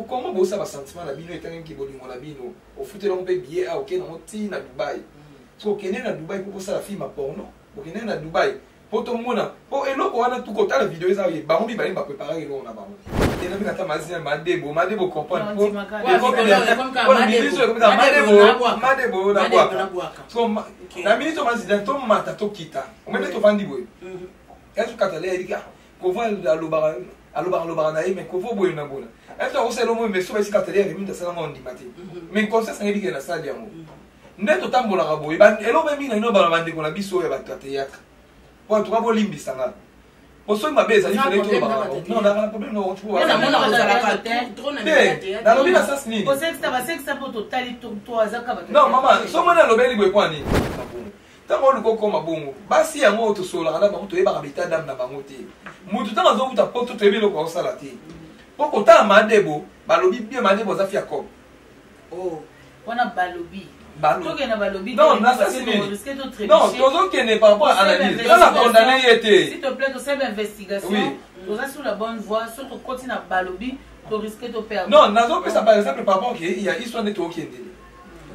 comment vous ça va sentiment la bino étant qui bolingo la bino au foot on peut billet à OK dans ti na Dubaï so kene na Dubaï pour ça la film à porno pour kene na Dubaï pour tout le monde pour eloko wana tout côté la vidéo ça y ba on bi ba préparer eloko na ba et na bikata mazina madebo comprendre pour madebo na boaka so na minute mazina to mata to kita on met to vandi boy est-ce que katale edika ko va alobara na mais ko vo boy na bona est-ce que on sait le mot mais so ba si katale et minute ça na on dit maté mais comme ça ça edika na salle yango ndeto tambola ka boy ba elo ba minga ino ba bande ko na biso ya ba théâtre pour tout cas limbi sanga pour ça ma beza il fallait tout non on a un problème non tu vois na mona ko sala ka trop na théâtre na lobi na ça sini pour ça que ça pour total to azaka ba non maman so mona lobeli boy kwani tango luko koma bongo basi ya moto sola na bango to yeba kabita dam na bango te mutu tanga zo kuta poto to yebelo ko sala te poko ta madebo balobi bien madebo za fia ko oh wana balobi non, non, toujours qui n'est pas rapport à l'analyse. Dans la condamnée était. S'il te plaît, tu sais l'investigation. Oui. Tu es sur la bonne voie, surtout quand tu n'as pas lobby, tu risques de perdre. Non, Nazo peut ça par exemple par rapport qu'il y a histoire de tout qui est.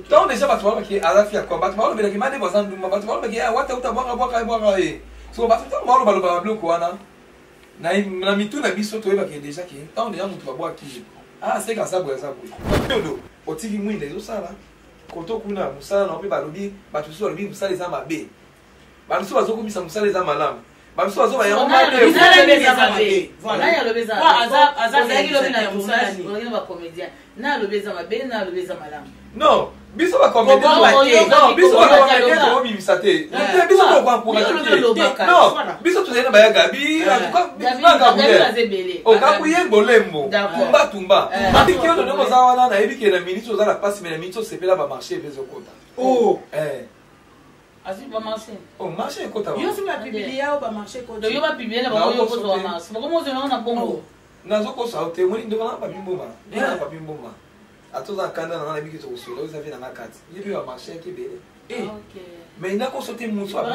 Tant déjà tu vois que à la fia quoi, tu vois le qui m'a dit voisin, tu vois que ya wata uta boire et. So ba tu vois le balo quoi na mitu na biso to eba que déjà qui tant déjà tu vas boire qui. Ah, c'est quand ça boire ça boire. Au tiki mwinde zo ça là. Koto kuna musala na ope balobi batusu balobi musala eza mabe batusu bazokomisa musala eza malamu batusu bazoba yango mabe voilà ya lobeza azaki lobi na tournage on va comédien na lobeza mabe na lobeza malamu non biso ba comédien non biso ba comédien to bimisa te biso ko kwa encourager non biso to na ba ya gabi en tout cas na gabi o ka kuye bolembo tumba tumba matiki yo no za wana na ebi ke na ministre za la passe mais na ministre sepela ba marché bezo kota oh asi ba marché oh marché kota yo si ba publier au ba marché kota yo ba publier na ba yo kota ba marché ba mo zo na bongo na zo ko sa te mo ndo na ba bimboma na ba bimboma atoza kanda na biki to solo vous avez dans la carte il y a marché qui belé OK mais il a consulté mon soir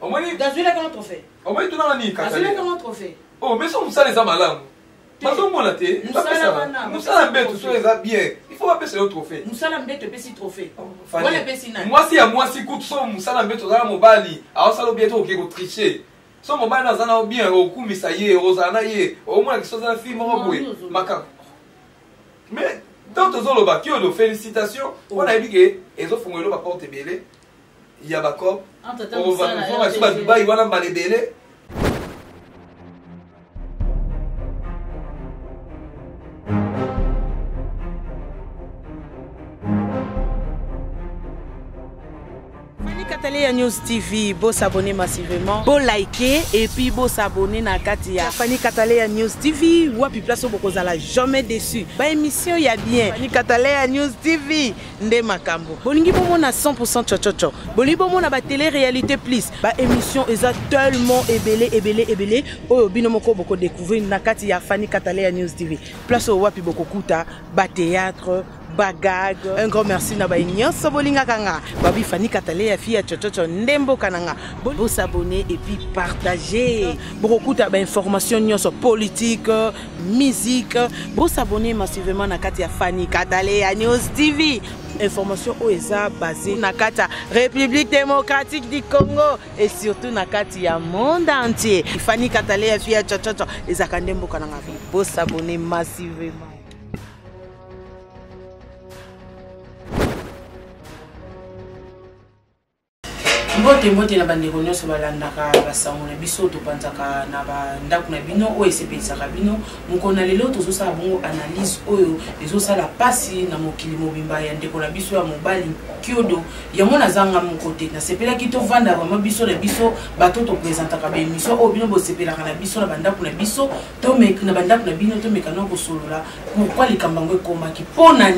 au moins gazuela comment trophée au moins tu n'as ni gazuela comment trophée oh mais ça les amalam parce que mon até nous ça mbet so les bien il faut appeler le trophée nous ça mbet te pesi trophée voilà pesi na moi si à moi si coûte so musala mbet to za mobali a ça lo bieto ke ko tricher so mobali na zana bien au kumisa ye ozana ye au moins que so za film robwe maka mais tant que qui ont félicitations, on a dit que ils ont fait une porte belé. Il y a Bakop. On va faire un Dubaï, il va en aller belé. Fanny News TV, beau s'abonner massivement, beau liker et puis beau s'abonner na Katia. Fanny News TV, wapi place beaucoup zala jamais déçu. Ba émission y a bien. Fanny News TV, nde makambo. Bolingi bomo na 100% chochocho. Bolingi bomo na ba télé réalité plus. Ba émission eza tellement ébélé. Oyo bino moko boko découvrir na Katia Fanny News TV. Place au wapi boko kuta, ba théâtre. Bagag, un grand merci na ba nyonso bolinga kanga babi Fanny ya fille chochocho ndembo kananga bo s'abonner et puis partager beaucoup ta ba information nyonso politique musique bo s'abonner massivement na kati ya Fanny News TV information oeza basée na kati ya République démocratique du Congo et surtout na kati ya monde entier Fanny ya fille chochocho ezaka ndembo kananga bo s'abonner massivement. Mbote na bandeko nyonso balandaka basango na biso topanzaka na bandako na bino oyo esepelisaka bino mokona lelo tozosala bongo analyse oyo ezosala pasi na mokili mobimba ya ndeko na biso ya mobali Kyodo yango nazanga mokote nasepelaki tovanda vraiment biso na biso bato topresentaka baémission oyo bino bosepelaka na biso na bandako na biso tomeka na bandako na bino tomeka na kosolola pourquoi likambo yango ekomaki mpona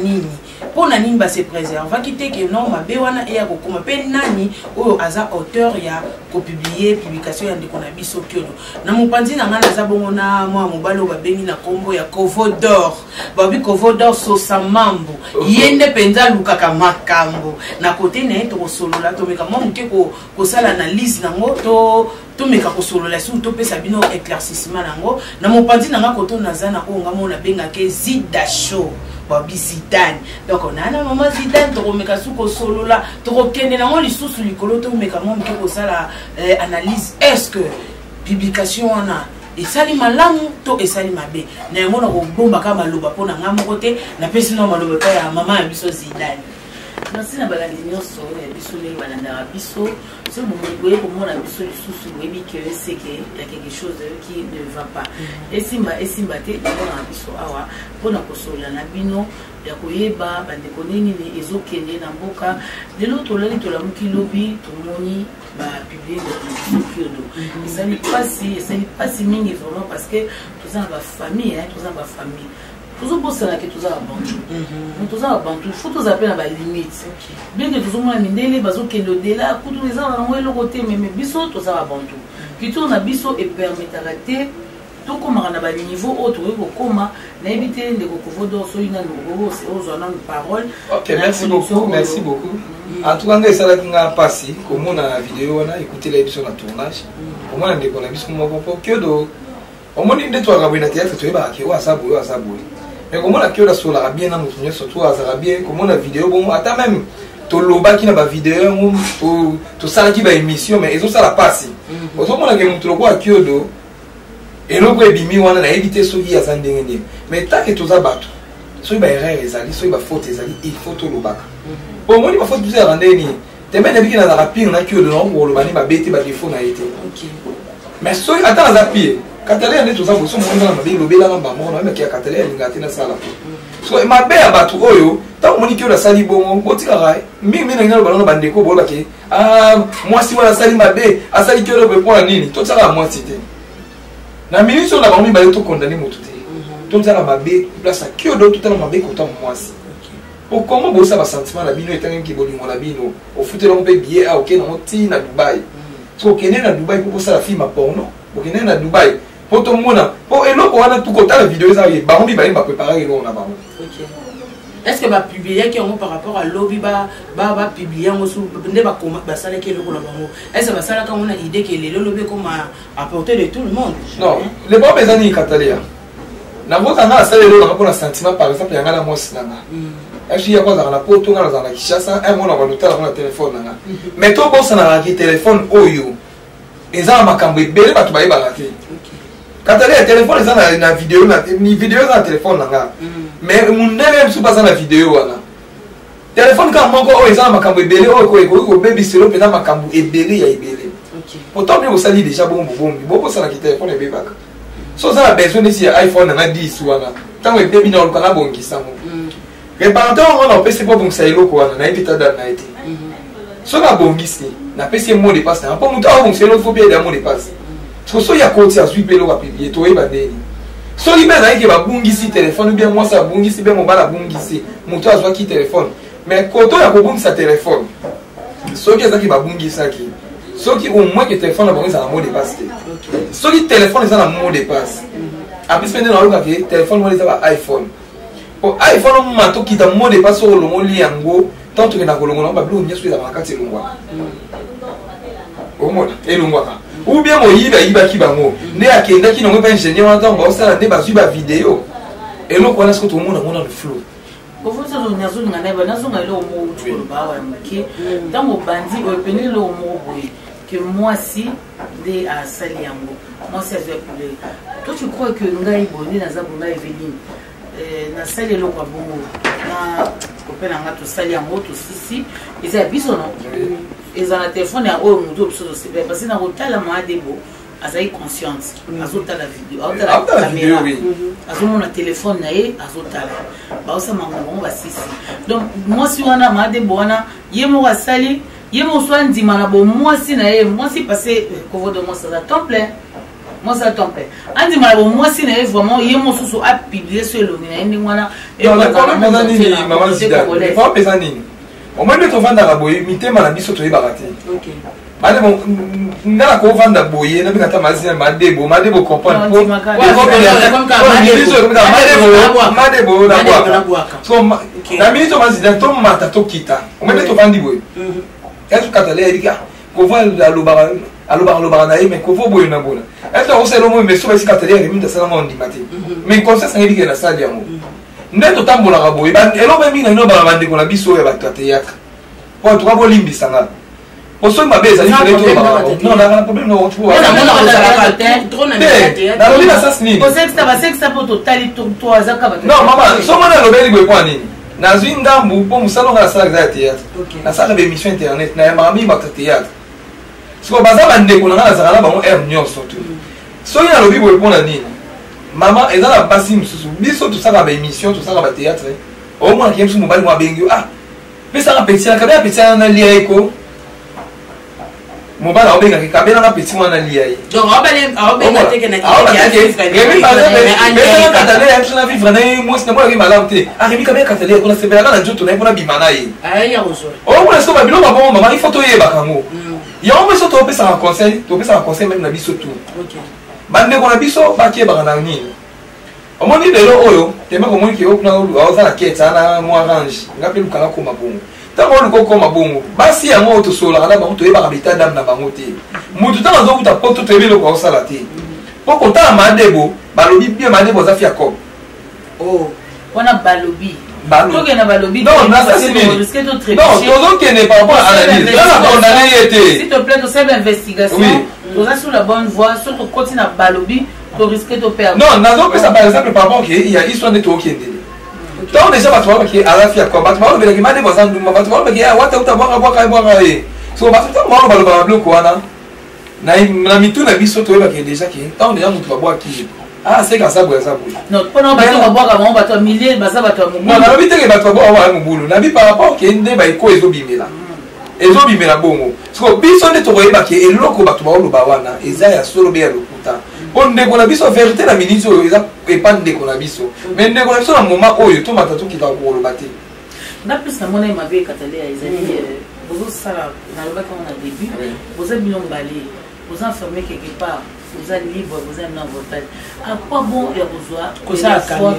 nini basepreservaki te ke non mabe wana eya kokoma mpe nani oyo aza naza auteur ya kopublier publication ya ndeko na biso Kyodo na mopanzi na nga naza bongo na mwa mobali oyo babengi na kombo ya Covo d'Or babi Covo d'Or sosa mambo yende penza lukaka makambo na kote na ye tokosolola tomeka mwa moke kosala analyse nango tomeka kosolola si topesa bino éclaircissement nango na mopanzi na nga koto naza na oyo nga mona bengaka Zida Show babi Zidane donc on a maman Zidane tokomeka suko solola tokokende nango lisusu likolo tomeka mwa moke kosala analyse est-ce que publication wana esali malamu to esali mabe na yango na kobomba ka maloba mpo na nga moko te napesi na maloba pa ya mama ya biso Zidane. Merci na balandi nyonso ya biso leli balandaka biso so boye komona biso lisusu boyebi ke seke ya quelque chose qui ne va pas esimba te komona biso awa mpona kosola na bino ya koyeba bandeko nini ezokende na mboka lelo tolali tolamuki lobi tomoni bapiblie biso Kyodo esali pasi mingi vraiment parce que toza na bafamille tozobosana ke toza babantu toza babantu fo tozape na balimite bien ke tozomona mindele bazokende odela kutu eza nango eloko te meme biso toza babantu kitoko na biso epermetaka te tokomaka na baniveau oyo tokoki kokoma nayebi te ndeko Covo d'Or soki nani ozwa nanu parole. Ok, merci beaucoup. En tout cas nga esalaki nga mpasi komona na video wana ekutela biso na tournage komona ndeko na biso moko mpo Kyodo omoni nde twaka boye na théâtre toyebaka ke oyo aza boye mais komona Kyodo asolaka bien na moto nyonso to azalaka bien komona video bongo ata même tolobaki na bavideo yango tosalaki baémission mais ezosala pasi ozomona ke moto lokola Kyodo eloko ebimi wana nayebi te soki aza ndenge ndenge mais tanke toza bato soki baerreur ezali soki bafaute ezali il faut tolobaka omoni bafaute biso ya ndenge nini teme nayebiki nazalaka pire na Kyodo nakokoloba ni mabe te badefo na ye te mais soki ata naza pire katale nde toza boso monga na mabe lobelanga bango na meki ya katale alinga te nasala so mabe ya bato oyo ntango omoni Kyodo asali bongo botikaka mingi na ngina lobana na bandeko bolobake mwasi wana asali mabe asali Kyodo boye mpona nini totiaka mwasi te na minute on a vraiment balé to condamner moto te to tala mabe place à Kyodo to tala mabe kota mwasi o comment bosa ba sentiment na bino etangi ki bolingo na bino o futé lo mpe billet a OK na moti na Dubai so kene na Dubai pour ça la film à porno o kene na Dubai pour to mona po eloko wana tout kota la vidéo ça ba rombi ba préparer eloko na bango. OK. Est-ce que va publier qui ont par rapport à lobby va publier en sous ne va ba sala qui eloko na bango est-ce que va sala quand on a idée que les lobby comme apporter de tout le monde. Non, les bons bezani katalia na vota na sala eloko na pour un sentiment par exemple yanga na mosi nanga est-ce ya kwa na poto ngana za na Kishasa un mona ba lutala na téléphone nanga mais to bossa na ki téléphone oyo eza makambo ebele bato bayeba la te katalia téléphone eza na vidéo na ni vidéo na téléphone nanga mais mundele msu basa na vidéo wana téléphone ka moko oyo eza makambo ebele oyo ko baby selo pena makambo ebele ya ebele pourtant bien osali déjà bombo ça na ki téléphone ebebaka so ça a besoin ici iPhone na 10 wana tango ebebi na lokala bongisa mo réparateur on a pesi po bongisa eloko wana na ebita date na été so na bongisi na pesi mot de passe na po muta bongisa eloko bien de mot de passe so ya koti azwi pelo ka publier to eba ndeni so libeza yake babungisi téléphone bien moi ça bungisi bien mobala bungisi muto azwa ki téléphone mais koto ya kobungisa téléphone so ki ezaki babungisa ki so ki au moins que téléphone na bongisa na mot de passe so ki téléphone eza na mot de passe apis pende na loka ke téléphone mo eza ba iPhone po iPhone mato kita mot de passe o longo li yango tanto ke na kolongo na ba blo nyeso eza makati elongwa o mona elongwa ou bien moyiba ki bango ne akendaki nango mpe ingénieur wana ntango baosala nde bazwi bavideo eloko wana soki tomona mona le flow nazonga na ye nazonga eloko moko tukoloba awa ya moke ntango obandi openi eloko moko boye ke mwasi nde asali yango mwasi azwi apule to tu crois que ngai boye nde naza bonga Eveline nasali eloko ya bongo na kope na nga tosali yango tosisi eza ya biso no eza na telefone ya oyo moto biso tosepela parce que na kotala maadebo azali consciente azotala video azotala caméra azomona telefone na ye azotala baosamanga bango basisi donc mwasi wana maadebo wana ye moko asali ye moko so andima na bomwasi na ye mwasi passé Covo d'Or mwasi aza temps plein moi ça tombe andi mala bo moi si na vraiment ye mosusu a publier sur elongi na ndenge wana e ko na nini maman Zida pas pesa nini au moins de to vanda la boye mitema na biso to yebaka te OK Madebo ngala ko vanda boye na bika ta mazina madebo comprendre pour madebo na boaka so na minute mazina to mata to kita o mete to vandi boye est-ce que tu as ko va aloba na mais ko vo boye na bona est-ce que on sait le mot mais so ba sikatale ya minute ça na ndi mati mais conseil ça ngeli na salle yango ndeto tambola ka boye ba eloba minga no ba bande ko na biso ya ba théâtre pour to ka bolimbi sanga Osoy ma beza, non, on problème non, tu vois. Non, maman, so mona lobeli go kwa nini? Na zwinga mbu po musalo ngala sala za théâtre. Na sala be émission internet na mami ba théâtre. So baza bande ko ngala sala ba mo nyo surtout. So ya lobi go pona nini? Maman ezala basi mususu. Biso tout ça ba émission, tout ça ba théâtre. Au moins kiemsu mobali mo bengi. Ah. Pesa ka petit na kabia petit na lia eko. Mobile a obenga kabela na petit mwana lia yi donc obenga teke na Rémi par exemple katale ya msuna vivre na moi c'est moi qui malade te ah Rémi kabela katale ko na sebela na njoto na mpona bimana yi ya ozo moi so babilo mabo mama il faut to yeba kango ya on so to pesa un conseil même na biso tout OK bande ko na biso ba ke ba na nini omoni lelo oyo tema ko moni ke okuna oza na keta na mo orange ngapi lukala ko mabongo tango luko koma bongo basi yango to sola kana bango to yeba kabita dam na bango te mutu tanga zo kuta poto to yebelo ko sala te poko ta madebo balobi bien madebo za fia ko oh wana balobi to na balobi non na ça c'est risque de très non to que n'est pas rapport à l'analyse là la condamné était s'il te plaît to faire investigation to za sur la bonne voie surtout continue na balobi to risque de perdre non nazo que ça par exemple par rapport que il y a histoire de to kende donc déjà bato ba ki ala fia ko bato ba be mane boza nduma bato ba be ya wata utabwaka bwaka e so bato ta mo ba ba bloko wana na mitu na biso to ba ke déjà ki donc déjà mutu ba bwaki ah c'est comme ça boya ça boya non pendant bato ba bwaka mo bato millier baza bato mo non na biteke bato ba wa ngulu na bi par rapport ke nde ba iko ezobimela bongo so biso nde to koyeba ke eloko bato ba lo ba wana eza ya solo be ya lokuta on ne connaît pas la vérité la ministre et pas de connaît mais ne connaît pas le moment où tout mata tout qui va pour le bâtir na plus na mona ma vie katale ya ezali bozo sala na loba comme on a début vous êtes bien emballé vous enfermez quelque part vous êtes libre vous êtes dans votre tête à quoi bon et besoin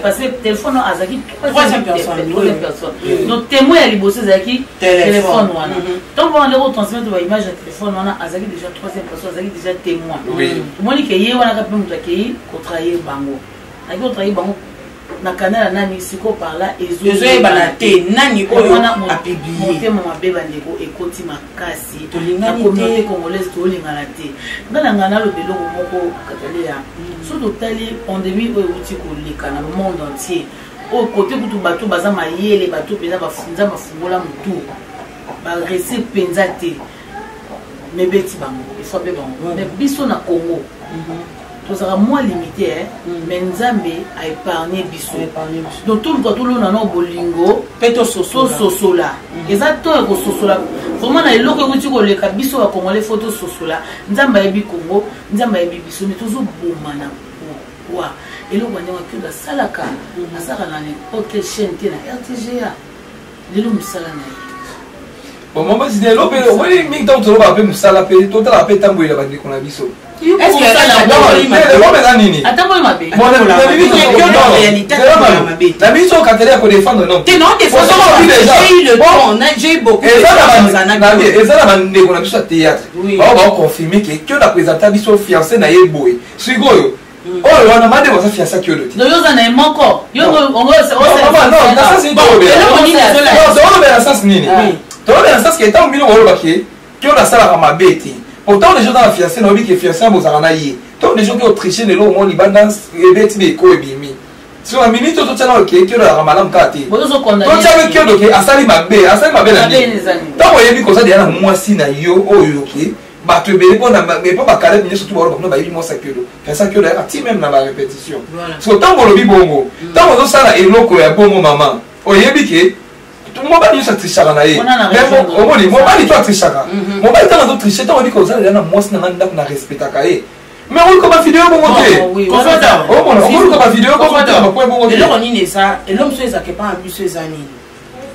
parce que téléphone azaki troisième personne donc témoin ya liboso azaki téléphone wana donc on les retransmettre ba image de téléphone wana azaki déjà troisième personne azaki déjà témoin moni ke ye wana ka pe mutu ke ko trahir bango aki ko trahir bango na canal nani siko par là ezo bana te nani oyo a publier motema mabe bandeko ekoti makasi na communauté congolaise to lingana te ngana ngana lo beloko moko katale ya surtout tali pandémie oyo uti ko leka na monde entier au côté kutu bato baza mayele bato peza bafunza bafungola mutu ba rese penza te mais beti bango il faut be bango mais biso na Congo tout ça moins limité mais nzambe a épargné biso donc tout le temps tout le na no bolingo peto sosola exactement ko sosola vraiment na eloko kuti ko leka biso ba Congolais photo sosola nzambe ebi Congo nzambe ebi biso mais toujours bomana wa eloko ndenge que da salaka asaka na n'importe chaîne te na RTGA lelo musala na bon maman c'est l'opé oui mi donc to ba pe musala pe to ta pe tambo ila bandi kona biso est-ce que attends moi ma bé la mission quand elle est pour défendre non t'es non défendre j'ai le temps j'ai beaucoup et ça la bande qu'on a biso théâtre on va confirmer que la présenter biso fiancé na yeboy sigoyo oh on a demandé votre fiancé que le non yo za na moko yo on non ça c'est non ça c'est nini to le sens que tant mino wolo baké que on a ça la mabeti pourtant les gens dans la fiancée n'ont que fiancé bozana yi tant les gens qui ont triché ne l'ont mon libanais et beti be ko ebimi sur la minute tout ça OK que la malam kati bozo condamné tout ça que donc asali mabe na tant on yebi ko ça derrière moi si na yo oyo OK ba to be ko na mais pas ba kala ni surtout ba ba yi mo sakelo ça que là ti même dans la répétition so tant on lobi bongo tant on ça la eloko ya bongo maman o yebi ke mobali ça trichaka na ye mais omoni mobali to trichaka mobali tanga to tricher to biko za na mwasi na ndako na respectaka ye mais on ko ba vidéo bongo te confortable on ko ba vidéo bongo te ba point bongo te eloko nini ça eloko so ezake pas ambition ezani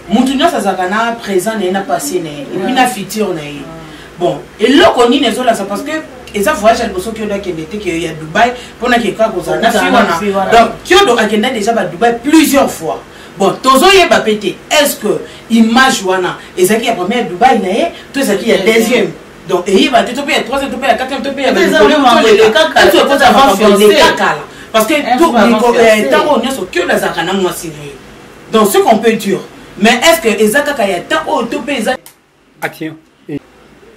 mutu nyonso azaka na présent na passé na et puis na futur na ye bon eloko nini ezolasa parce que eza voyage ya liboso kiodo akende te ke ya Dubaï mpona keka kozala na fi wana donc kiodo akenda déjà ba Dubaï plusieurs fois bon tozoyeba pe te est-ce que image wana ezalaki ya première Dubaï na ye to ezalaki ya deuxième donc eyeba te to pe ya troisième to pe ya quatrième to pe ya kakala parce que ntango nyonso kiodo azalaka na mwasi voye donc ce qu'on peut dire mais est-ce que eza kaka ya temps oyo to pe eza action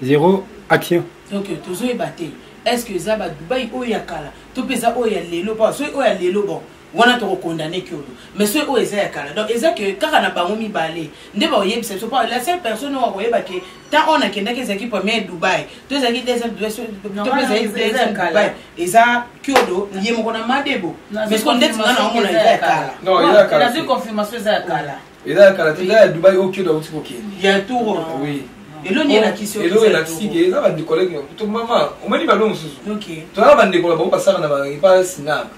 0 action donc tozoyeba te est-ce que eza ba Dubaï oyo ya kala to pe eza oyo ya lelo pa so oyo ya lelo bon wana to condamner kiodo mais so oyo eza ya kala donc eza que kaka na bango mibale nde ba oyebisa so pas la seule personne oyo oyeba ke tant on a kendaki ezaki première Dubaï to ezaki deuxième Dubaï to pe ezaki deuxième Dubaï eza kiodo ye moko na madebo mais ce qu'on dit na on a ya kala non il y a kala la confirmation eza ya kala il y a kala te ya Dubaï au kiodo au tikoki il y a tout oui elo ni la question elo la tiki eza ba de collègue to mama o mani ba longo susu OK to ba ndeko ba pasaka na ba pa sinap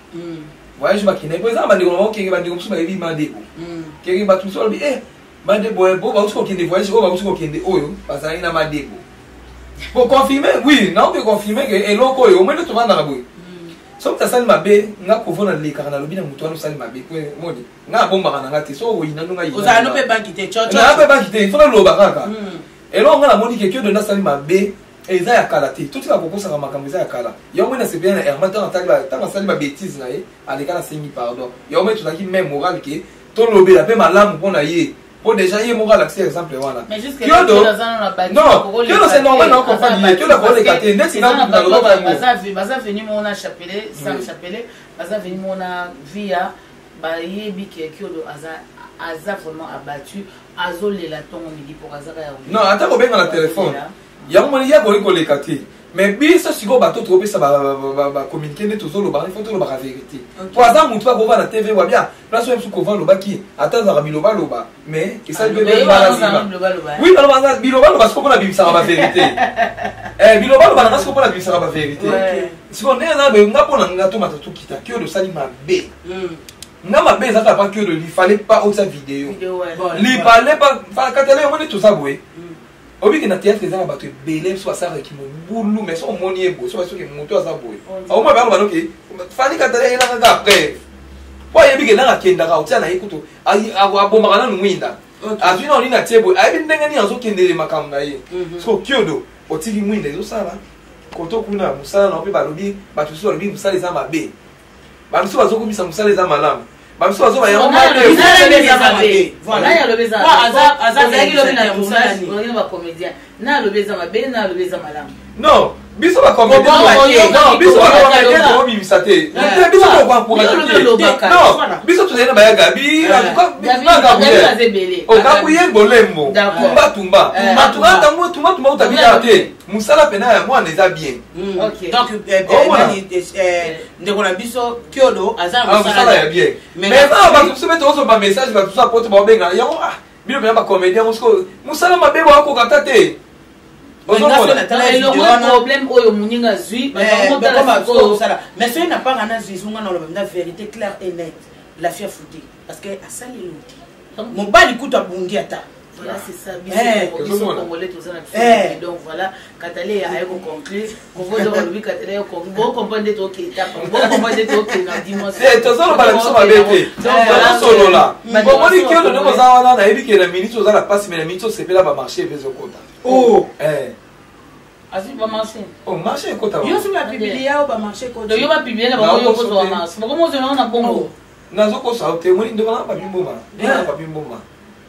voyage makine po eza ba ndeko ba okenge ba ndeko musu ba ebi mandeko kenge ba tout so bi mandebo bo ba usko kende voyage o ba usko kende oyo bazali na mandeko pour confirmer oui non que confirmer que eloko yo mwana to banda na boy so ta sali mabe nga ko vona le kana lobi na mutu wana sali mabe ko moni nga bomba kana ngati so o ina nunga ina oza no pe banki te chocho na pe banki te fona loba kaka elo nga na moni ke kiodo na sali mabe eza ya kala te tout ka kokosa ka makambo eza ya kala yo mwana se bien na hermata na tanga sali ba bêtise na ye aleka na sengi pardon yo mwana tuzaki même moral ke to lobe la pe malamu pona ye po déjà ye moral accès exemple wana mais jusque kiodo non kiodo c'est normal non comprendre kiodo ko le kate ndeti na na loba baza venu mona chapelet sans chapelet baza venu mona via ba yebi ke kiodo aza vraiment abattu azolela tongo midi pour azaka ya non attends ko benga na téléphone ya moni ya ko le kate mais biso siko bato trop pesa ba communiquer ne tozolo ba faut tolo ba vérité pour azam mutu ko va na TV wa bien place même ko va lo ba ki atazara biloba loba mais ça doit être oui alors biloba loba siko na bimisa ba vérité biloba loba na siko na bimisa ba vérité siko ne na be ngapona ngato matatu kita kio de sali mabe nga mabe ça pas que il fallait pas autre vidéo il fallait pas katale mo ne tout ça boy obi que na théâtre ezala bato belé so asara ki mbulu mais so moni ebo so que moto azaboy au moins ba banoke fani katale ina nga après po yebi que na kenda ka utia na ikuto aboma kana nwinda azwina oni na tebo ayi ndenge ni azo kendele makambo na ye so kiodo otiki mwinda zo sala koto kuna musala na obi balobi bato so lobi musala za mabe ba so bazo komisa musala za malamu ba so bazo ba ya voilà ya lobeza azaki lobi na tournage on va comédien na lobeza mabe na lobeza malamu non biso ba comédien non biso ba comédien ko bimisate biso ko ba pour non biso to na ba ya gabi en tout cas na gabi o gabi ye bolembo tumba tumba atuka tango tumba utabia te musala pena ya moi neza bien OK donc ndeko na biso kiodo azama musala ya bien mais ba to mettre aussi ba message ba tout ça porte ba benga ya bilo pena ba comédien musala mabebo ako kata te problème oyo muninga zui mais ce n'a pas rana zui sunga na la vérité claire et nette la fia fouti parce que asali loti mon bali kuta bungi ata voilà c'est ça biso congolais tous ça donc voilà katale ya ayeko conclure convo de lui katale ko bon comprendre to ke ta bon comprendre to ke na dimanche c'est tozolo bala biso mabete donc voilà solo là bon moni kio no mozawana na ebi ke na minute ozala passe mais na minute sepela ba marché bezo kota oh asi ba marché oh marché kota yo sur la publier au ba marché kota donc yo ba publier na ba yo ko zo marché ba ko mo zo na bongo nazo ko sa te moni ndo na ba bimboma na ba bimboma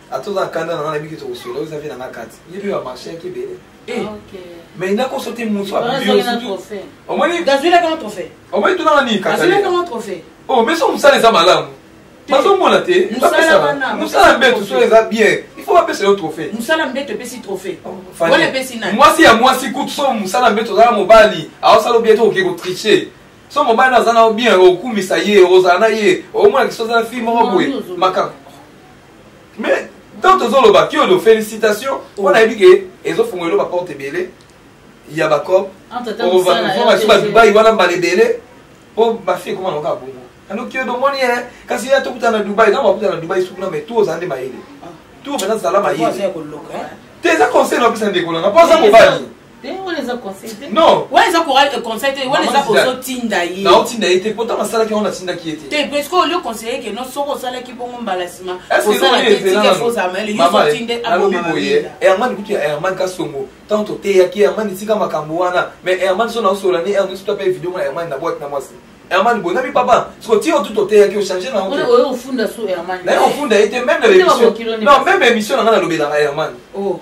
atoza kanda na na biki to solo vous avez na makati yebi ba marché ki bele OK mais il a consulté muso a bio trophée au moins gazula comme trophée au moins tu na ni katale gazula comme trophée oh mais so musala za malamu mazo mona te musala mbeto so eza bien il faut appeler le trophée musala mbeto pesi trophée wala pesi na moi si ya moi si kutu so musala mbeto za mobali a sala bien to ke ko tricher so mobali na zana bien o kumisa ye o zana ye au moins que so za film mo boy maka mais tant aux loba qui ont félicitations on a dit que ils ont fait le porte belé il y a ba cop on va sur Dubaï wana ba belé pour ma fille comment on va bongo alors que do moni hein kasi ya to kutana Dubaï na ba kutana Dubaï sukuna mais tout zande maile tout maintenant salama yé te za conseil na pisa ndeko na pas ça mobali on les a conseillés. Non. Ouais, ils ont conseillé, on les a posé tinda yi. Non, tinda yi, pourtant ma salle qui on a tinda qui était. T'es parce qu'on lui conseillé que non soko salle qui bon balasima. Est-ce que ça est là? Faut amel, ils sont tinda à bon boyer. Herman écoute Herman Kasongo. Tant au thé qui Herman ici comme Kambuana, mais Herman son en solani, Herman se tape vidéo Herman na boîte na moi. Herman bon ami papa, ce que tu as tout au thé qui au changer na. On au fond de sous Herman. Là au fond était même l'émission. Non, même émission on a lobé dans Herman. Oh.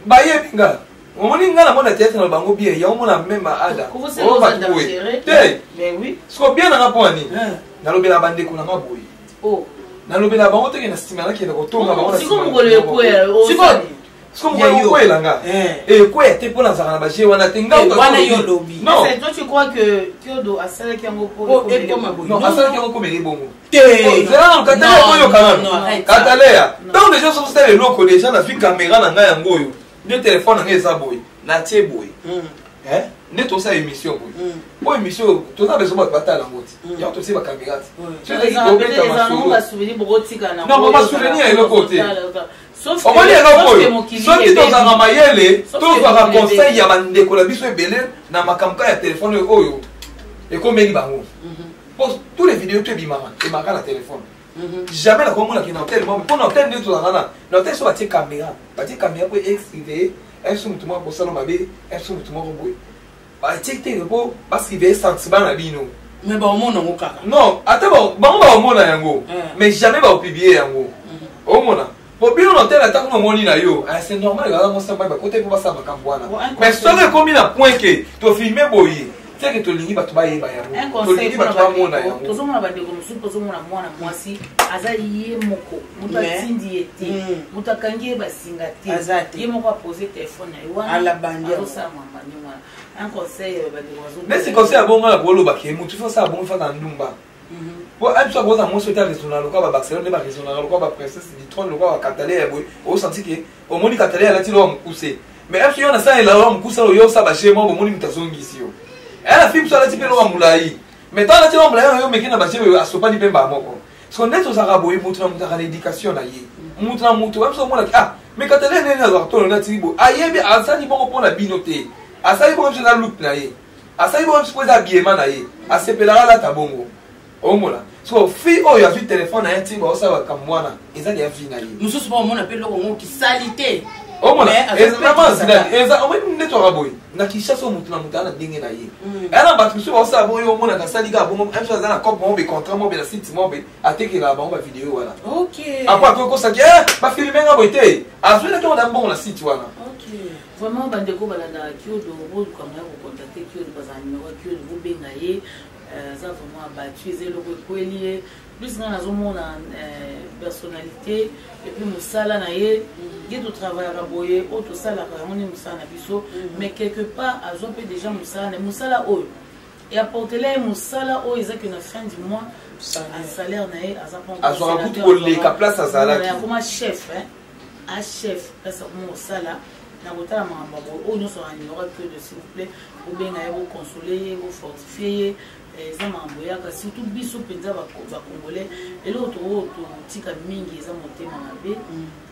Bah yebinga. On dit nga na mona tête na bango bien, ya on a même ada. On va danser. Mais oui. Ce que bien na poni. Na lobé la bande ko na maboyi. Oh. Na lobé la bango te na stimana ki na ko tonga bango na. Si comme ngolo ko si comme ngolo ko elanga. Ko ete pona za na ba je wana tenga wana yo lobi. Non, c'est toi tu crois que Kyodo a sala ki ngo po non, asala ki ngo ko meri bongo. Non, katale ko yo kana. Katale ya. Donc déjà so style loko déjà na fi caméra na nga yango yo. Le téléphone na ngeza boy. Na tie boy. Ne to sa émission boy. Bo émission to na besoin ba batala ngoti. Ya to se ba caméra. Tu les as appelés les gens va souvenir botika na. Non, ba souvenir le côté. Sauf que soki tozanga mayele tozwaka conseil ya bandeko na biso ebele na makambo ya telefone oyo ekomeli bango po tous les vidéos to ebimaka emaka na telefone jamais nakomonaki na hotel moko mpona hotel nde tozanga na hotel so batie caméra po exive eso motu moko kosala mabe eso motu moko boye batie te po baskive sentiment na bino mais baomona yango kaka non ata bango baomona yango mais jamais baopiblie yango omona pour bien on tel attaque mon moni na yo c'est normal il va mon samba ba côté pour ça makambwana mais ça ne combien à point que to filmer boyi c'est que to lingi ba to ba yeba ya to lingi ba to ba mona ya to zo mona ba de comme supo zo mona mwana mwasi azayi moko mutatindi ete mutakangie ba singate ye moko a poser téléphone na yo ala bandia ça mama ni mwana un conseil ba de wazo mais c'est conseil bon la bolo ba ke mutu fa ça bon fa na ndumba. Bon, elle soit grosse à mon souhait raisonnable, le quoi Barcelone n'est pas raisonnable, le quoi princesse du trône, le quoi Catalé, au senti que au moins Catalé elle a tiré l'homme poussé. Mais elle fait on a ça et là l'homme poussé au yo ça va chez moi au moins mutation ici. Elle a fait ça la type l'homme moulaï. Mais tant la type l'homme moulaï, mais qui n'a pas chez à sopa ni pemba moko. Ce qu'on est aux arabes, ils montrent l'éducation là y. Montrent montre, même ça moi ah, mais Catalé n'est pas dans le tibo. Aïe bien à ça ni bon pour la binoté. À ça il bon je la loupe là y. À ça il bon je pose habillement là y. À ce pelera là tabongo. Omola. So fi oyo avi téléphone na yati ba osa ba kamwana ezali avi na yi. Mususu ba mona pe loko ngo ki salité. Omola. Ezama zina eza omo neto raboy. Na kisha so mutu na mutana dinge na yi. Ala ba mususu ba osa boyo mona ka salika bo mo emsa za na cop mo be contrat mo be na site mo be ateke la ba mo ba vidéo wala. OK. Apa ko sa ke ba filmer nga boite. Azwe na ko na bon na site wana. OK. Vraiment bandeko balanda Kyodo bo ko na ko contacter Kyodo ba za numéro Kyodo bo benga ye. Ça vraiment abattu c'est le coelier plus dans la zone personnalité et puis musala na ye il doit travailler à boyer autre sala on est musala biso mais quelque part a peut déjà musala o et apporter les musala o ils a que na fin du mois un salaire na ye a so rabout ko le ka place à sala comme chef hein un chef ça musala na kotala mambo o nyoso a numéro que de s'il vous plaît ou bien na vous consoler vous fortifier eza mambo yaka surtout biso mpenza bakongolais eloko totika mingi eza motema mabe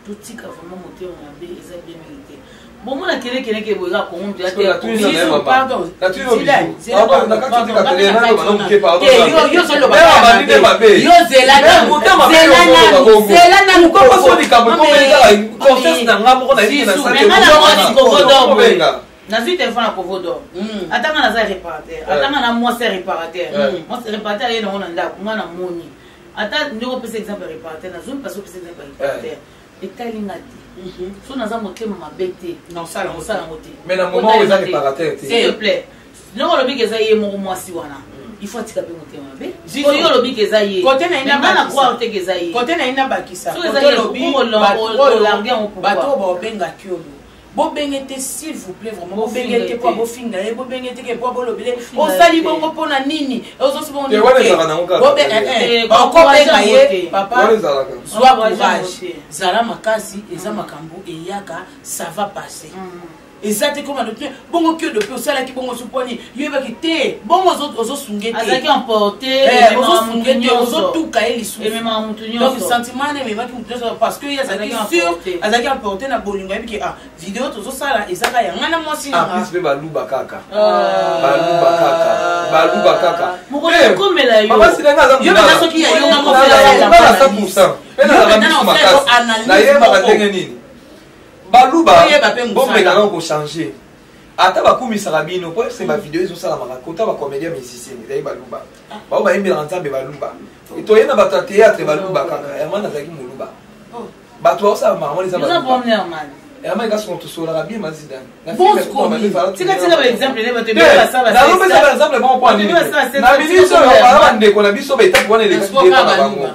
totika vraiment motema mabe eza bien milité bomona kelekeleke boyeka kongo nazwi téléphone à Kovodor atanga naza réparateur atanga na moi c'est réparateur moi c'est réparateur ye nango na ndako nga na moni ata ndeko pesa exemple réparateur nazwi mpasi opesa exemple réparateur etalinga te so naza motema mabe te naosala yango te mais na moment où eza réparateur te s'il te plaît ndeko olobi ke eza ye moko mwasi wana il faut atika mpe motema mabe oyo olobi ke eza ye nga na croire te ke eza ye kote na ye nabakisa so eza ye olargue yango pourquoi bato baobenga Kyodo bobengete s'il vous plaît vraiment bobengete kwa bofinga ye bobengete ke kwa bolobile osali bongo pona nini ozosi bongo te wale zala na ngoka okobenga ye papa wale zala ka sois courage zala makasi eza makambo eyaka ça va passer exactement comme adopté bongo que de peu ça qui bongo suponi yo ba kité bongo ozo sungete azaki emporté ozo sungete ozo tout kaeli sou et même en mutunyo donc sentiment ne mema ki parce que ya azaki sûr azaki emporté na bolingo et puis ah vidéo tozo sala ezaka ya ngana mwasi na plus be baluba kaka baluba kaka moko comme la yo mama sinanga za yo na soki ya yo na ko fela na ye ba ndenge nini baluba bomekaka kochange ata bakumisaka bino po se bavideo ezosalamaka kota bacomédien musicien ezali baluba bao bayembelaka nzambe baluba toye na bato ya théâtre baluba kaka herman azalaki moluba bato baosala makambo eza baluba herman ekasi tosolaka bien mazidani exemple bon po nini na ministre oyo bala bandeko na biso baetape wana elekaki na bango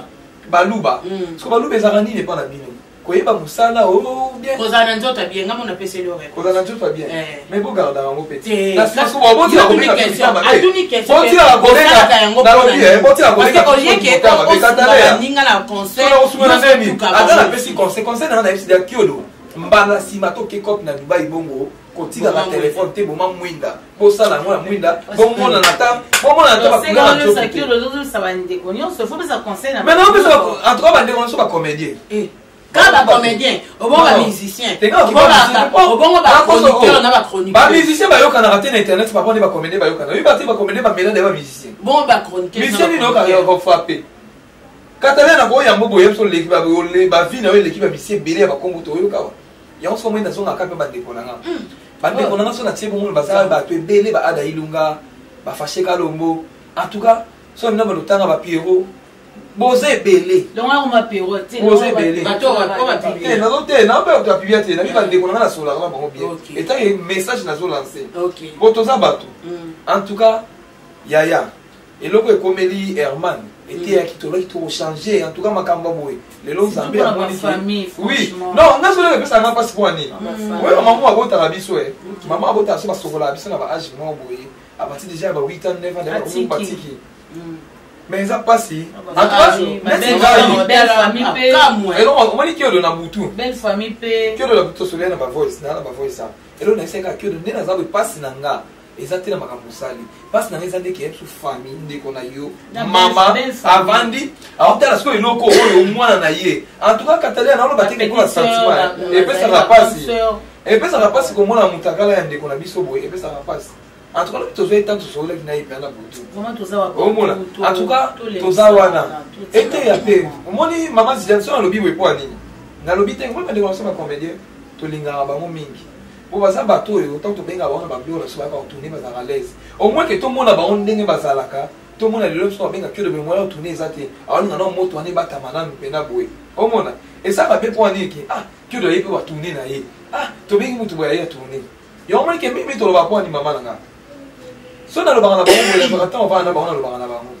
baluba soki baluba ezalaka nini epa na bino koyeba musala o bien kozana nzoto bien ngamo na pese lo kozana nzoto bien mais bo garda ngo petit na siko bo boti la komeka question boti la komeka na lobi boti la komeka parce que olié que on ninga na conseil ata na pesi conseil na na ya kiodo mbana sima to ke kop na Dubai bongo kotika na telefone te boma mwinda bosala ngo na mwinda bomona na ta bakuna na ça kiodo ça va ndeko nyonso faut ça conseil na mais non mais en tout cas bande ko so ba comédien quand ba comédien au bon ba musicien au bon ba chroniqueur na ba chroniqueur ba musicien ba yoka na rater na internet ba pone ba comédien ba yoka na ba te ba comédien ba mélange ba musicien bon ba chroniqueur musicien ni no ka yo frapper katale na ko yambo boye so l'équipe ba ole ba vie na l'équipe ba musicien belé ba kombo to yo ka ya on so mo ina so na ka pe ba ndeko na nga ba ndeko na nga so na tie bongo ba sa ba to belé ba ada ilunga ba fâché ka lombo en tout cas so na ba lutanga ba Pierrot Bosé belé. Donc on m'a payé. Bosé belé. Nazo te na ba to apibia te na bi ba ndeko na sola ba bon bien. Et tant message na zo lancer. OK. Botoza bato. En tout cas Yaya et loko e komeli Herman était à kitolo qui tout changer en tout cas makamba boy. Les longs zambé à mon famille. Oui. Non, on a solo que ça n'a pas ce point ni. Oui, maman abota la biso e. Maman abota so ba sokola biso na ba âge mo boy. À partir déjà ba 8 ans 9 ans de patiki. Mais ça passe en tout cas belle famille paix et non on m'a dit que na butu belle famille paix que la butu so bien na ba voice na ba voice ça et là na seka que de na za passe na nga ezatela makambo sali passe na ngeza ndeke yesu famille ndeko na yo mama avandi aotala siko iloko oyo mwana na ye en tout cas katalia na lo bateke ko sentiment et puis ça va passer comme na mutakala ya ndeko na biso boye et puis ça va passer en tout cas tu fais tant sur le na ipenda butu vraiment tu ça en tout cas tozawana était ya pe moni mama zijanso na lobi wepo nini na lobi te ngoma ndeko na comédien to linga bango mingi bo baza bato yo tant to benga bango ba bio na so ba tourner ba à l'aise au moins que tout monde ba on ndenge bazalaka tout monde le so benga que de mémoire tourner ezate awani na moto ani batamana mpena boye au mona et ça va be point nini ki que de yepe ba tourner na ye to bengi mutu boya ya tourner yo moins que mimi to ba point ni mama nga so na lobanga na bango le bakata on va na bango na lobanga na bango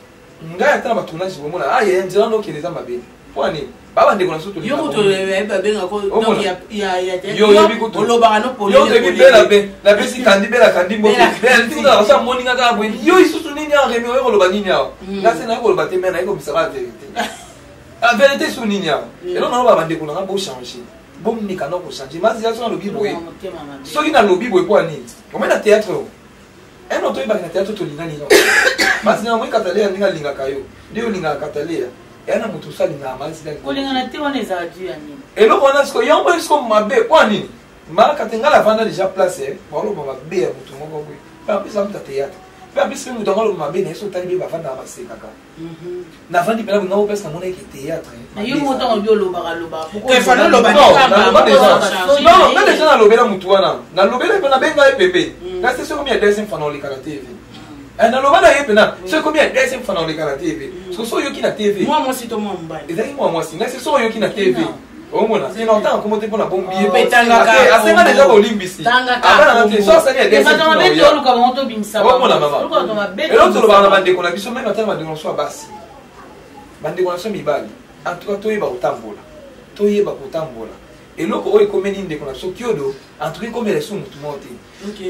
ngai ata na tournage bomona ye nzela no keleza mabe pwani baba ndeko na soto yo moto ba benga ko donc ya yo yebi ko lobanga no poli yo yebi bela be la besi kandi bela kandi mo bela tuna sa moninga ka bwe yo isusu nini ya remi yo loba nini ya na se na ko loba te mena iko bisara vérité la vérité sur nini ya et non baba ndeko na bo changer bom ni kana ko changer mas ya so na lobi boye so ina lobi boye pwani on met na théâtre un autre il va na théâtre to linga ni no mas na mo katalia ninga linga kayo ndio linga katalia yana mutu salinga mas na ko linga na te wana za adu ya nini et lo kona sko yambo sko mabe kwa nini mara katenga la vanda déjà placé bolo mabe ya mutu moko bwe pa pisa mutu théâtre pa pisa mutu ngalo mabe na so tali ba vanda ba sekaka na vandi pela ngao pesa mona ki théâtre na yo moto ngobyo lo ba que fa no lo ba non na déjà na lobela mutu wana na lobela pe na benga epepe na c'est sur combien deuxième fois dans les TV na lobela yepe na c'est combien deuxième fois dans les TV parce que so yo ki na TV moi si to moi mbali ezali moi si na c'est so yo ki na TV au moins c'est longtemps comment te pour la bombe petanga ka asenga déjà olimbisi abana na te so ça ni deuxième fois mais to luka monto bimsa au moins mama et l'autre lo bana bande ko na biso même atama de so basi bande ko na so mibali en tout cas toyeba kotambola eloko oyo ekomeni ndeko na so kiodo en tout cas komela so mutu mote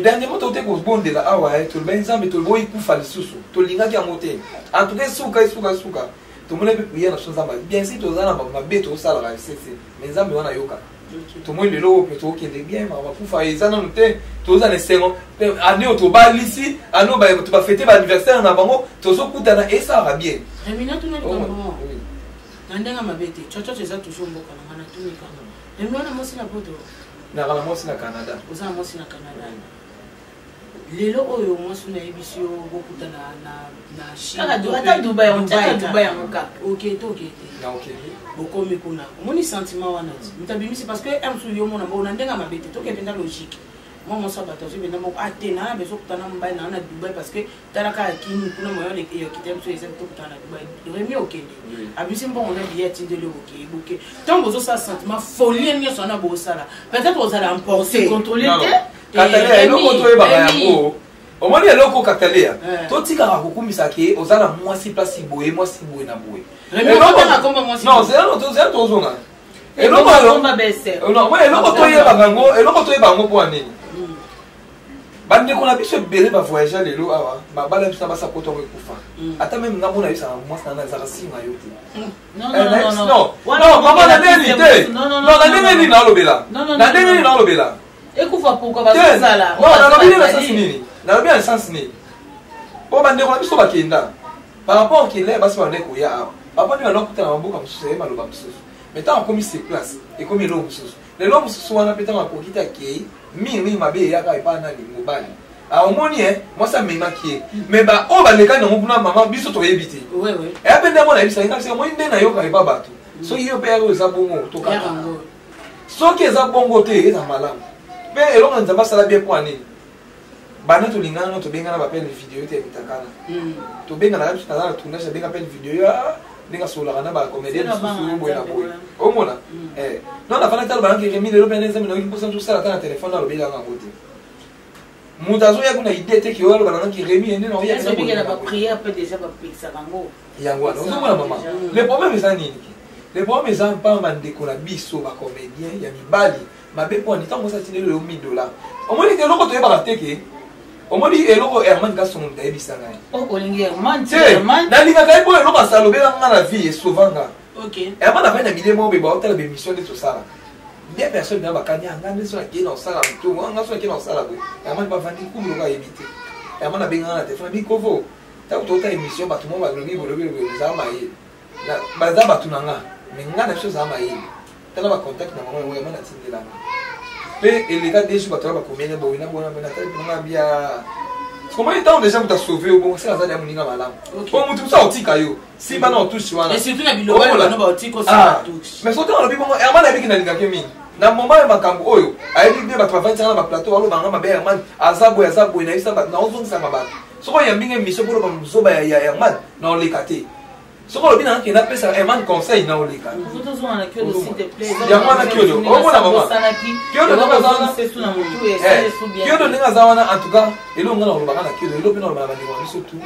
dernièrement tote kobondela awa toloba nzambe toloba ikufa lisusu tolingaki yango te en tout cas suka tomona mpe priere na so nzambe bien si toza na mabe tosalaka sese mais nzambe wana yoka tout le monde est là mais tout qui est bien on va pour faire ça non te tous les 5 ans année au bal ici année tu vas fêter l'anniversaire na bango tous au kutana et ça va bien remina tout na bango ndenga mabete chocho cheza toujours mboka na tout ni kanga remina mo si na poto na kala mo si na Canada oza mo si na Canada lelo oyo mo si na ebisio bokutana na Chine ata Dubai on Dubai moka OK to OK na OK bokomi kuna omoni sentiment wana mutabimisi parce que amsu yo mona bona ndenga mabete to kependa logique moi mon sabato je benda mo atena beso kutana mbai na Dubai parce que talaka kini kuna moyo le yo kitem so ese to kutana Dubai remi okende abisi mbongo na billet de le OK bouquet tant bozo ça sentiment folie ni so na bo sala peut-être on sala emporter contrôler Katalia eloko to e baba yango omoni eloko Katalia to tika ka kokumisa ke ozala mwasi place boye mwasi boye na boye non c'est un autre zone eloko komba bese non moi eloko to e baba yango po anini bande ko na biso bele ba voyager lelo awa ba bala biso ba sapoto ko kufa ata même ngambo na bisa mwasi na za singa yote non mama na neni te non na neni na lobela na neni na lobela ekufa pourquoi bazala non na lobela na sens nini na lobela na sens nini po bande ko na biso ba kenda par rapport qu'il est basi bande ko ya papa ni aloko tana mboka mususu e maloba mususu mais tant comme c'est place et comme il mususu le lomo mususu wana peta makokita ke mingi mabe ya ka ipana ni mobali a omoni moi ça me maquille mais ba o ba leka na mupuna mama biso to yebite ouais e apende mo na bisa nga se mo inde na yo ka ipa batu so yo pe ya za bongo to ka so ke za bongo te eza malamu pe elonga nzamba sala bien pour ani bana to lingana to benga na ba pele video te bitakana to benga na biso na tournage benga pele video ya ninga sola kana ba comédien susu boy na boy o mona non na fana talo ba ngi remi le beneza mi no ki posa tout ça na téléphone na lobela nga ngote mutazo ya kuna idée te ki o ba ngi remi ende no ya na ba prière peut déjà ba pizza bango yango no so mona mama le problème est ça nini le problème est ça pas mande ko na biso ba comédien ya mibali mabe po ni tango sa tinelo le $1000 o moni ke loko to e ba teke omoni eloko Herman Gaston ndayebisa ngai okolingi Herman nalinga kai boye eloko asalobela nga na vie esovanga OK Herman afanya bilemo be ba otala be mission de tosala bien personne na bakanya nga ndeso na kina osala mtu nga so na kina osala boye Herman ba vandi kulo ka ebite Herman abenga na telefone bi kovo ta utota émission ba tout monde ba lobi za maye na baza batu nanga mais nga na chose za maye tala ba contact na mama Herman atindela pe et les gars déjà ba tala ba combien bo ina bona na tala na bia comment il temps déjà pour sauver au bon c'est ça ya muninga malamu pour mutu ça otika yo si bana otushi wana et surtout na biloba na ba otiko ça touche mais surtout na bibo Herman abiki na linga kemi na momba ya makambo oyo ayebi bien ba travailler na ba plateau alo banga mabe Herman azabo na isa ba na ozongisa mabata soko ya mbinga mission pour ba muzoba ya Herman na olekate soko lo bina na pesa Herman conseil na oleka photo zo na kio s'il te plaît ya mwana kio do o mona mama kio do na zana kio do ninga zawana en tout cas elonga na olobanga na kio do elo pena olobanga na biso tout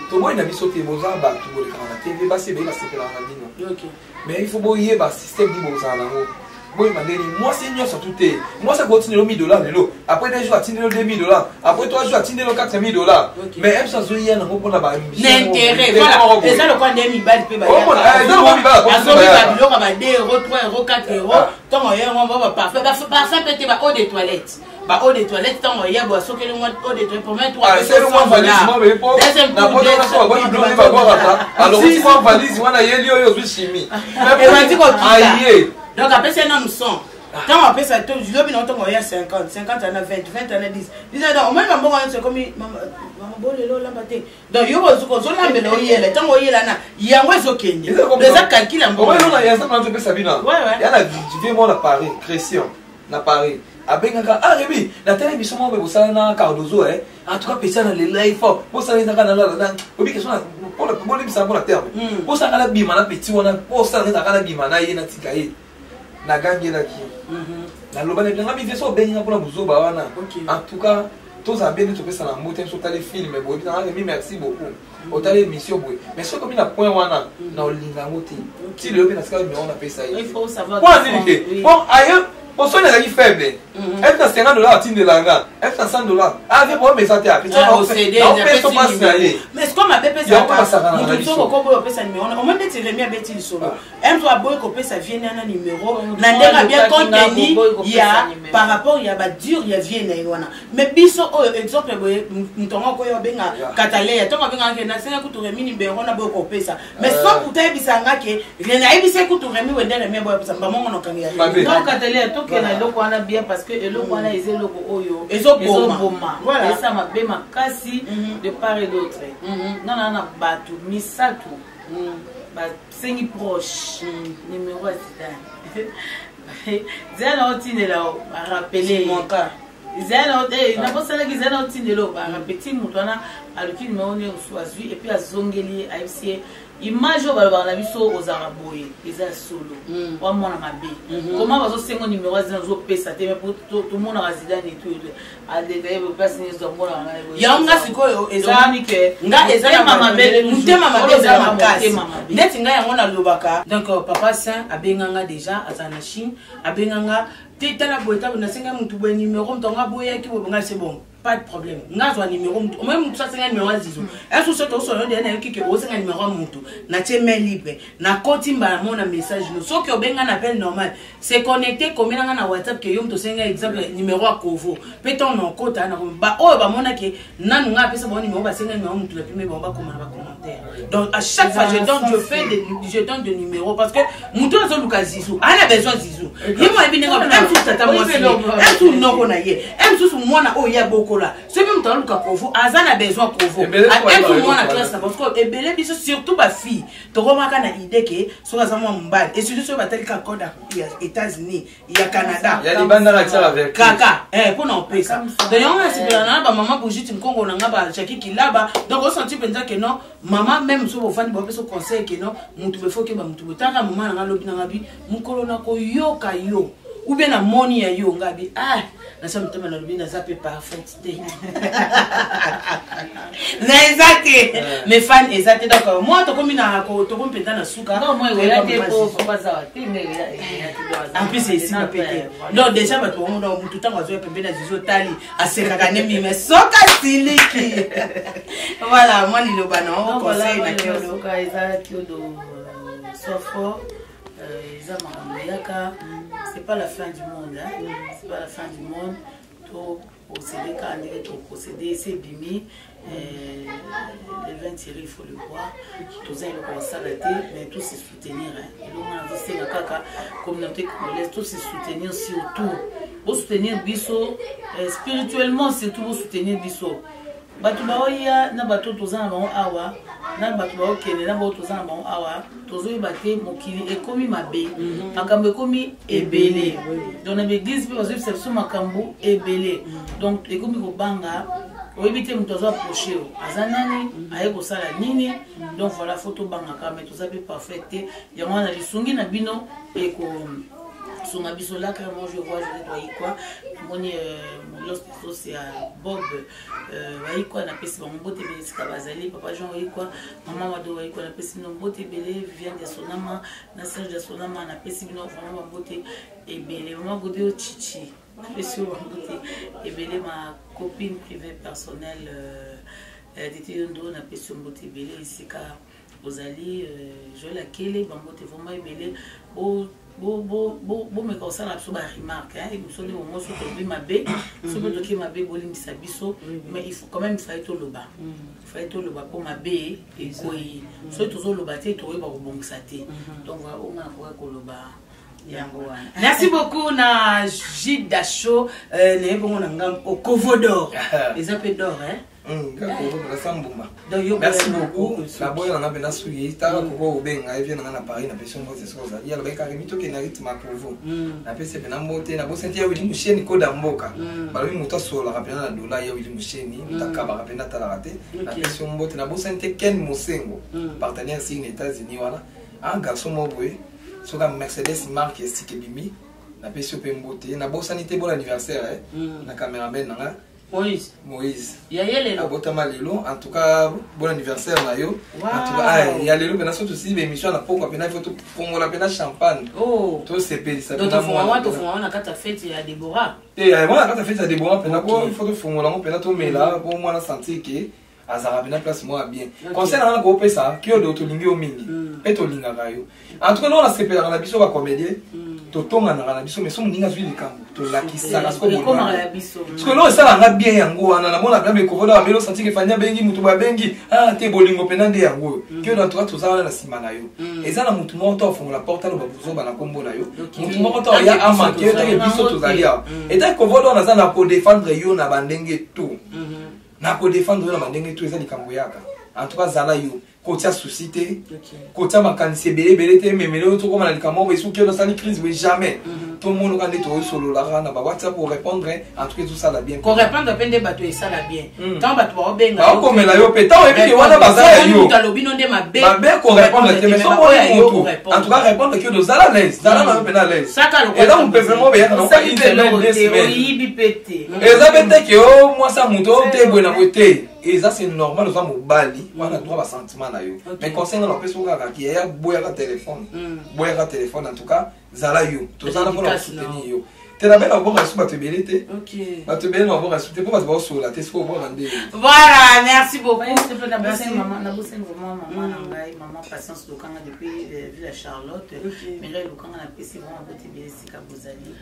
to boy na biso te boza ba tu boleka na TV basi be ba sepela na dino OK mais il faut boyer ba système di boza na ngo boy mandeni moi c'est nyo surtout te moi ça continue le $1000 lelo après 2 jours atindelo $2000 après 3 jours atindelo $4000 mais même ça zo yena ngo pona ba l'intérêt voilà et ça le quoi des mibali pe ba ya ça le mibali parce que ba biloko ba 2 euros 3 euros 4 euros tant ya on va parfait ba peut-être ba eau de toilette ba eau de toilette tant ya bo sokele moi eau de toilette pour mettre 3 c'est le moins valise moi mais pour na poto na so ba diplôme ba boire ça alors si moi valise moi na yeli yo zo chimie mais ba ti ko aïe donc après c'est non nous sommes quand on appelle ça tout je veux bien entendre il y a 50 en a 20 en a 10 disait donc au moins maman c'est comme maman bolelo la matin donc yo bozo ko zona mbele oyela tango oyela na yango ezokende les a calculé mbo ouais non il y a ça dans le Sabina il y a la vie moi na Paris Christian na Paris abengaka rebi na télévision mo be sala na Cardozo en tout cas pesa na le live pour ça les kana na obi question pour le problème ça pour la terme pour ça kana bima na petit wana pour ça na kana bima na yena tikaye na gangela ki na lobana bien ngabi veso benga pour la muzoba wana en tout cas tous a bien to pesa na moto sur tali film mais bon merci beaucoup otale émission boy mais ce comme na point wana na olinga ngoti ti le pe na ska mais on a pesa il faut savoir bon ailleurs Pour ça, il est faible. Est-ce que 50 $, tu ne l'as est-ce que 100 $? Ah, c'est bon, mais ça t'est. Mais est-ce qu'on m'a fait ça? On m'a dit que Rémi Betty solo. Un soit boy copé ça vient un numéro. Nandera bien contenu. Il y a par rapport il y a ba dur il y a vient wana. Mais biso exemple mutonga ko yo benga katale ya tonga benga ke na senga kutu Rémi numéro na boy copé ça. Mais sans kuta bisanga ke rena ibise kutu Rémi wende Rémi boy ça ba mongo no kanga. Donc katale to ke na loko wana bien parce que eloko wana eze loko oyo. Ezo boma. Voilà. Et ça m'a bé ma kasi de part et d'autre. Non non non batu misatu. Sengi proche numéro c'est zéro tine là à rappeler mon cas zéro n'a pas ça que zéro tine là à répéter mutana à l'autre numéro on choisi et puis à zongeli à FCA image au balaba na biso aux araboye eza solo wa mona mabe comment bazo sengo numéro zo pesa te mais pour tout le monde résident et tout à détailler place ni zo mona ya nga sikoyo eza ni ke nga eza mama be mutema mabe eza makasi ndeti nga yango na lobaka donc papa saint abenganga déjà azana Chine abenganga te tala boeta na senga mutu bo numéro mtonga boya ki bo nga c'est bon. Pas de problème. Nous avons numéro, même ça c'est un numéro zizou. Est-ce que c'est aussi un numéro qui est aussi un numéro mutu. Na main libre. Na kotimba mon message. Sauf que ben un appel normal. C'est connecté comme na WhatsApp que yom to senga exemple numéro à Kovo. Peut-on non kota na ba oh ba mona ke na nga pesa bon numéro ba senga numéro mutu la premier bon ba commentaire. Donc à chaque fois je donne des numéros parce que mutu zo luka zizou. A besoin zizou. Yemo ebinenga un tout tata moi. Un tout non kona ye. Un tout moi na oh ya boko. Ce même temps que Kovo, Azan a besoin de Kovo. À un tout le monde a classe parce que et belé biso surtout ma fille. Tu remarques na idée que sur la zone mbad et surtout sur batel ka code aux États-Unis, il y a Canada. Il y a des bandes avec ça avec. Kaka, pour n'en payer ça. D'ailleurs on a c'est là ba maman bougie tu Congo na ba chaki ki là-bas. Donc on senti penza que non, maman même sur fan ba beso conseil que non, mutu be faut que ba mutu tanga maman na lobi na ngabi, mukolo na ko yo ka yo. Ou bien la money ya yo ngabi ah na ça mutema na lobi na zape parfait na exacte mes fans exacte donc moi to komi na ko to komi penda na suka non moi il y a des pour pas ça en plus c'est ici na pété donc déjà ba to mo do mutu tanga zo pembe na zizo tali aseka kanemi mais soka siliki voilà moi ni lo bana on conseil na kio ka exacte do sofo c'est pas la fin du monde, hein? C'est pas la fin du monde. Tout procéder quand on est tout procéder, c'est bimi. Les 20 tirés, il faut le voir. Tout ça, il faut s'arrêter, mais tout se soutenir. C'est la communauté congolaise, tout se soutenir surtout. Pour soutenir Bisso, spirituellement, surtout pour soutenir Bisso. Batubaoya na bato tozana bango awa na bato baokene na bato tozana bango awa tozoyi bate mokili ekomi mabe makambo ekomi ebele donc na l'église pe bazoyi biso makambo ebele donc ekomi kobanga oyebi te moto azo approché aza nani aye kosala nini donc voilà faut tobangaka mais toza pe parfait te yango wana lisungi na bino eko Songa biso là moi je vois je dois y quoi moni lorsque c'est à Bob y quoi na pesi ba mbote belé sika bazali papa Jean y quoi maman wado y quoi na pesi no mbote belé vient de Sonama na Serge de Sonama na pesi no vraiment mbote et belé maman godé au chichi na pesi mbote et belé ma copine privée personnelle d'été yondo na pesi mbote belé sika ozali je la kele ba mbote vraiment belé bon mais comme ça la personne remarque hein il me semble au moins sur le mabé sur le qui mabé bolim bisabiso mais il faut quand même faire tout le bas faire tout le bas pour mabé et quoi soit toujours le bâti tout est pas bon ça donc voilà on a quoi que le bas. Merci beaucoup na Gilles Dacho ne bon na ngam au Kovodor les appels d'or hein. Merci beaucoup. La bonne on a bien souillé. T'as encore au ben, elle vient dans Paris, na personne moi c'est ça. Il y a le bec carré mito qui n'a rythme pour vous. Na pese pe na monter na bo sentir Willy Moucheni ko da mboka. Ba lui muta sola rapena na dola ya Willy Moucheni, mutaka ba rapena ta la raté. Na pese mbote na bo sentir Ken Mosengo, partenaire ici aux États-Unis voilà. Un garçon mo boy, so ka Mercedes marque stick bimi. Na pese pe mbote na bo sanité bon anniversaire na cameraman na Moïse. Yayelelo. Abotama lelo. En tout cas, bon anniversaire na yo. En tout cas, il y a lelo, mais surtout aussi l'émission na poko pena faut tout pour la pena champagne. Oh. Tout c'est payé ça. Donc on a quand fête il y a Déborah. Et moi quand fête à Déborah pena il faut tout fond la pena tout mais là pour moi la sentir que azara bena place moi bien. Conseil na ko pesa ki o do to lingi o mingi. Et to linga rayo. En tout cas nous on a se payé na biso ba comédien. Totonga na biso mais somo ninga zwi likambo to lakisa la sko bon parce que là ça va bien yango ana na mona bien ko vola melo senti que fanya bengi mutu ba bengi te bolingo penande yango que dans toi tout ça na sima na yo et ça na mutu mo to fonga la porte lo babuzo bana kombo na yo mutu mo to ya amanke te biso to zalia et ta ko vola na za na ko défendre yo na bandenge tout na ko défendre yo na bandenge tout eza likambo yaka en tout cas zala yo côté société côté makanisi belé te mais melo to comme na likamo et sous que dans sa crise mais jamais tout le monde quand est au solo là na ba WhatsApp pour répondre en tout cas tout ça la bien pour répondre à peine des bateaux et ça la bien tant bateau ba benga ba comme la yo pétant et puis wana bazala yo ta lobi non de ma be ko répondre mais so en tout cas répondre que dans la l'aise dans la même à l'aise et là on peut vraiment bien dans ça internet des semaines et ça bête que moi ça muto te bona côté et ça c'est normal aux hommes bali on a droit à sentiment na yo mais concernant la personne qui y a boya téléphone en tout cas zala yo to zala pour soutenir yo te la belle avoir reçu ba te belete OK ba te belle avoir reçu te pour ba sur la te faut voir rendre voilà merci beaucoup maman na bosse vraiment maman ngai maman patience lokanga depuis Villa Charlotte mais là lokanga na pesi vraiment ba te belesi ka bozali.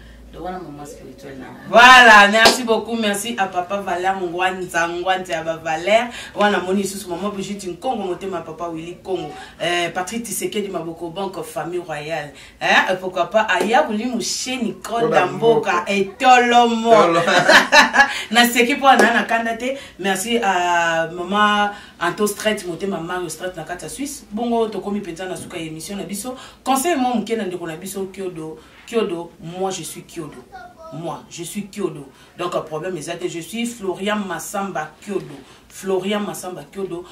Voilà, merci beaucoup, merci à papa Valère Ngwanzangwante à Valère. Wana moni sous maman Brigitte Nkongo moté ma papa Willy Congo. Patrick Tiseke du Maboko Banque Famille Royale. Pourquoi pas Aya Bouli Mouché Nicole Damboka et Tolomo. Na seki pour na kandate. Merci à maman Anto Strait moté maman Strait na kata Suisse. Bongo to komi penza na suka émission na biso. Conseil moi mukena ndeko na biso Kyodo, moi je suis Kyodo. Moi, je suis Kyodo. Donc, le problème est que je suis Florian Massamba Kyodo. Florian Massamba Kyodo,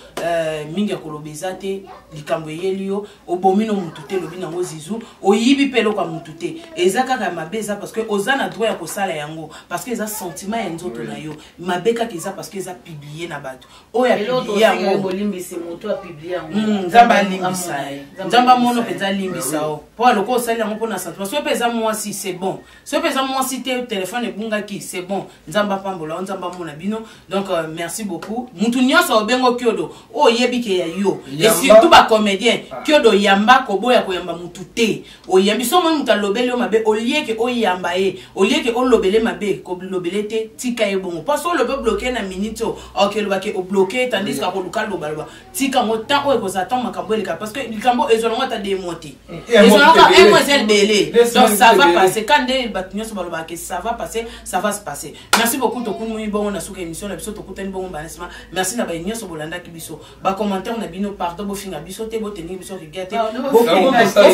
Minga Kolobezate, Likamboye Lio, Obomino Mutute, Lobina Mozizu, Oyibi Pelo comme Mutute. Et Zaka Mabeza parce que Ozana droit à Kosala Yango, parce que ça sentiment et nzoto na yo. Mabeka Kiza parce que ça publié na bato. Oya publié Yango. Limbi moto a publié Yango. Zamba Limbisa. Zamba Mono Peza Limbisa. Pour le coup, ça Yango pour na sentiment. Soit pesa moi si c'est bon. Soit pesa moi si tes téléphone et bunga qui c'est bon. Zamba Pambola, Zamba Mona Bino. Donc, merci beaucoup. Mutunyo so bengo Kyodo o yebi ke ya yo et surtout ba comédien Kyodo yamba kobo ya koyamba mutute o yambi so mo mutalobele o mabe o lié ke o yamba e o lié ke o lobele mabe ko lobele te tika e bongo parce que le peut bloquer na minute o ke loba ke o bloquer tandis ka ko luka lobalba tika mo temps o ko s'attend makambo le parce que likambo ezolongo ta démonter ezolongo un mois elle belé donc ça va passer quand des batunyo so baloba ke ça va passer ça va se passer merci beaucoup to kunu bon na suka émission na biso to kutani bon banesma. Merci na ba nyonso bolanda ki biso ba commentaire na bino pardon bo finga biso te bo tenir biso rigate bo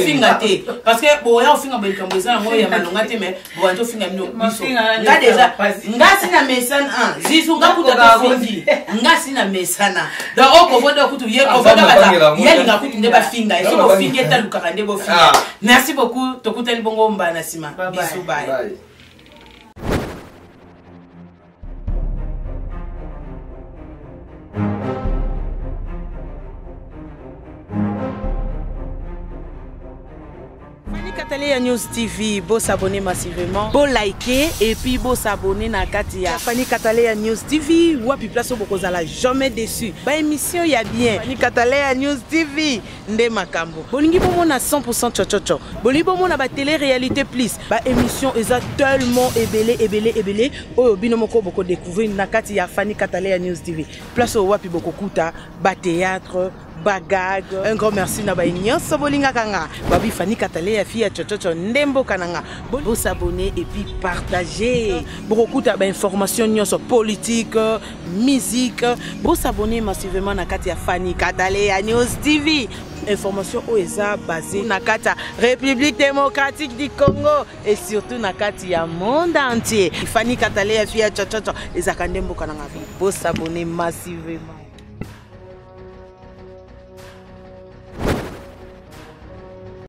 finga te parce que bo ya finga ba likambo za ngo ya malonga te mais bo anto finga bino biso nga déjà nga sina mesana zisu nga kuta fingi nga sina mesana donc oko vodo kutu ye ko vodo bata ye nga kutu nde ba finga so bo finga ta lukaka nde bo finga merci beaucoup to kutani bongo mba na sima biso bye. Fanny News TV, beau s'abonner massivement, beau liker et puis beau s'abonner na Katia. Fanny News TV, wapi place au bokozala jamais déçu. Ba émission ya bien. Fanny News TV, nde makambo. Bolingi bomo na 100% chochocho. Bolingi bomo na ba télé réalité plus. Ba émission eza tellement ébélé. Oyo bino moko boko découvrir na Katia Fanny News TV. Place au wapi boko kuta, ba théâtre. Bagag, un grand merci na ba nyonso bolinga kanga babi Fanny Katalea fille chochocho ndembo kananga bo s'abonner et puis partager beaucoup ba information nyonso politique musique bo s'abonner massivement na kati ya Fanny Katalea News TV information oeza basée na kati République démocratique du Congo et surtout na kati ya monde entier Fanny Katalea fille chochocho ezaka ndembo kananga bo s'abonner massivement.